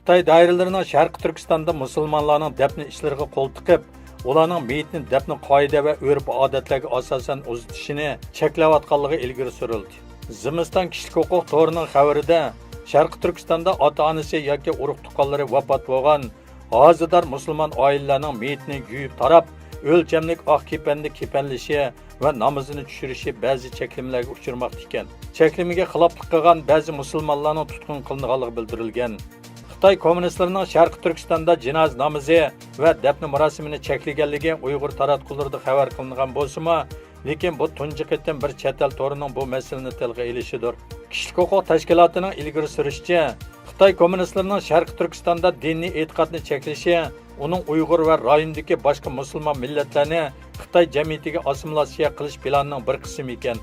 Xitoy doiralarining Sharqi Turkistonda musulmonlarning dafn ishlariga qo'l tiqib, ularning meyitini dafn qoida va urf-odatlarga asosan uzatishini cheklayotganligi ilgari surildi. Zimiston kishilik huquq to'rining xabarida Sharqi Turkistonda ota-onasi yoki urug'-tuqqanlari vafot bo'lgan hozidor musulmon oilalarning meyitini yuyib tarab, o'lchamlik oq kepanni kepanlishi va namozini tushirishi ba'zi cheklamalarga uchirmoqda ekan. Cheklamaga xiloflik qilgan ba'zi musulmonlarning tutqun qilinganligi bildirilgan. Xitoy kommunistlarining Sharqi Turkistonda jinoz namozi va dafn marosimini cheklaganligi Uyg'ur taratqularida xabar qilingan bo'lsa-mu, lekin bu tunji qitim bir chet el to'rining bu masalani tilga ilishidir. Kishilik huquq tashkilotining ilgari surishicha, Xitoy kommunistlarining Sharqi Turkistonda diniy e'tiqodni cheklashi, uning Uyg'ur va rayondagi boshqa musulmon millatlarni Xitoy jamiyatiga assimilyatsiya qilish planining bir qismi ekan.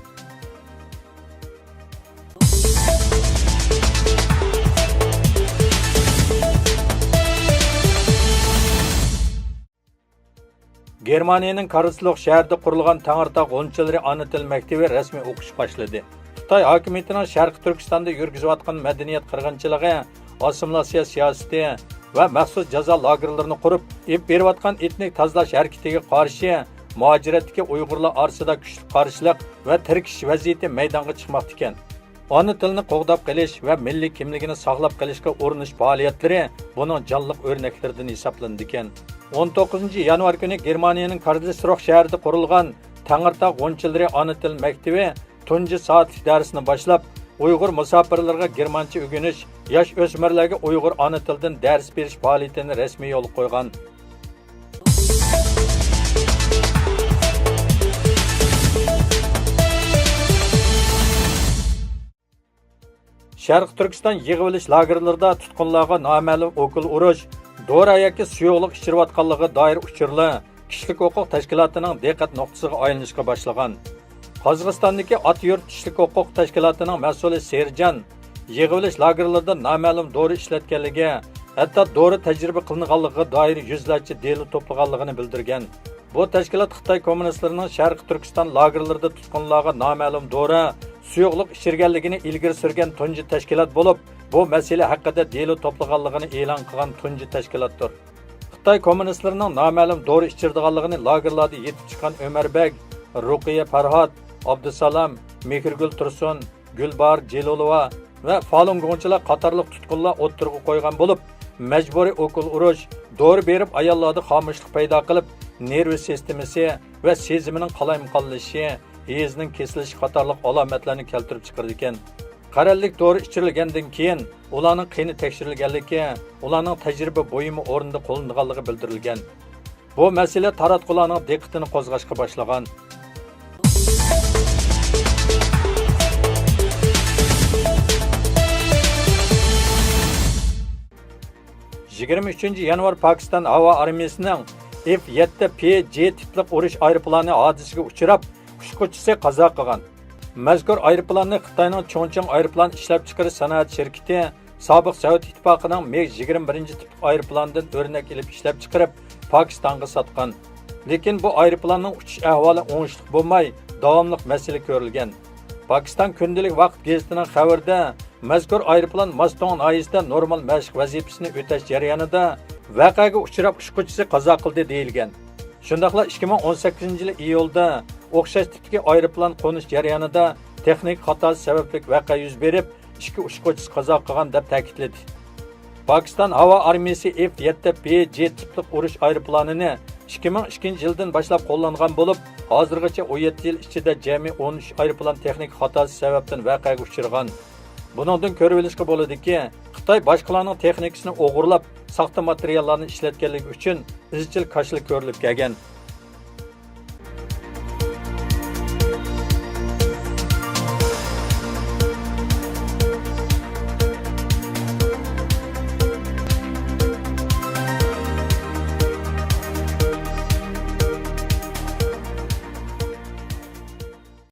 Germaniyaning Karlsruhe shahrida qurilgan Tangirtaq g'unchilari ona til maktabi rasmiy o'qish boshladi. Xitoy hokimiyatining Sharqi Turkistonda yurgizayotgan madaniyat qirg'inchiligi, assimilyatsiya siyosati va maxsus jazo lagerlarini qurib, berayotgan etnik tozalash harakatiga qarshi muhojiratdagi Uyg'urlar orasida kuchli qarshilik va tirkish vaziyati maydonga chiqmoqda ekan. Ona tilini qo'g'dab qilish va milliy kimligini saqlab qolishga urinish faoliyatlari buning jonliq o'rnaklaridan hisoblanadi ekan. 19 yanvar kuni Germaniyaning Karlsruhe shahrida qurilgan Tangirtaq g'unchilari ona til maktabi tunji soatlik darsini boshlab, Uyg'ur musofirlarga germancha o'rganish, yosh o'smirlarga Uyg'ur ona tilidan dars berish faoliyatini rasmiy yo'l qo'ygan. Sharq Turkiston yig'ilish lagerlarida tutqunlarga noma'lum o'kil urush, dora yoki suyuqlik ichirayotganligi doir uchurlar kishilik huquq tashkilotining diqqat nuqtasiga aylanishga boshlagan. Qozog'istondagi Ot-yurt kishilik huquq tashkilotining mas'uli Serjan yig'ilish lagerlarida noma'lum dori ishlatganligi, hatto dori tajriba qilinganligiga doir yuzlarcha delil to'plaganligini bildirgan. Bu tashkilot Xitoy kommunistlarining Sharqi Turkiston lagerlarida tutqunlarga noma'lum dori, suyuqlik ichirganligini ilgari surgan tunji tashkilot bo'lib, bu masala haqida delil to'plaganligini e'lon qilgan tunji tashkilotdir. Xitoy kommunistlarining noma'lum dori ichirganligini lagerlarda yetib chiqqan Ömerbek, Ruqiya Farhod, Abdusalom, Mehrgul Tursun, Gulbar Jelolova va Falun G'unchilar qatorliq tutqunlar o'ttirg'i qo'ygan bo'lib, majburiy o'kil urush, dori berib ayollarda xomushlik paydo qilib, nerv sistemasi va sezimining qalaymaqonlashishi, yezning kesilishi qatorliq alomatlarni keltirib chiqardi ekan. Qarallik dori ichirilgandan keyin ularning qini tekshirilganligi, ularning tajriba bo'yimi o'rinda qo'llanganligi bildirilgan. Bu masala taratqularning diqqatini qo'zg'ashga boshlagan. 23 yanvar Pokiston havo armiyasining F-7PJ tipli urush aeroplani hodisiga uchrab, uçquchisi qazo qilgan. Mazkur aeroplanni Xitoyning Chongqing aeroplan ishlab chiqarish sanoat shirkati sobiq Sovet ittifoqining MiG-21 tip aeroplanidan o'rnak olib ishlab chiqarib, Pokistonga sotgan. Lekin bu aeroplanning uchish ahvoli o'ngishli bo'lmay, davomli masala ko'rilgan. Pokiston kundalik vaqt gazetining xabarida mazkur aeroplan Maston oyisida normal mashq vazifasini o'tash jarayonida voqeaga uchrab uçquchisi qazo qildi deyilgan. Shundaqla 2018 iyulda o'xshash tipdagi aeroplan qo'nish jarayonida texnik xato sababli voqea yuz berib, ikki uçquchisi qazo qilgan deb ta'kidladi. Pokiston havo armiyasi F-7PJ tipli urush aeroplanini 2002 yildan boshlab qo'llangan bo'lib, hozirgacha 17 yil ichida jami 13 aeroplan texnik xatosi sababdan voqeaga uchirgan. Buningdan ko'rib olishga bo'ladiki, Xitoy boshqalarning texnikasini o'g'irlab, soxta materiallarni ishlatganligi uchun izchil qarshilik ko'rilib kelgan.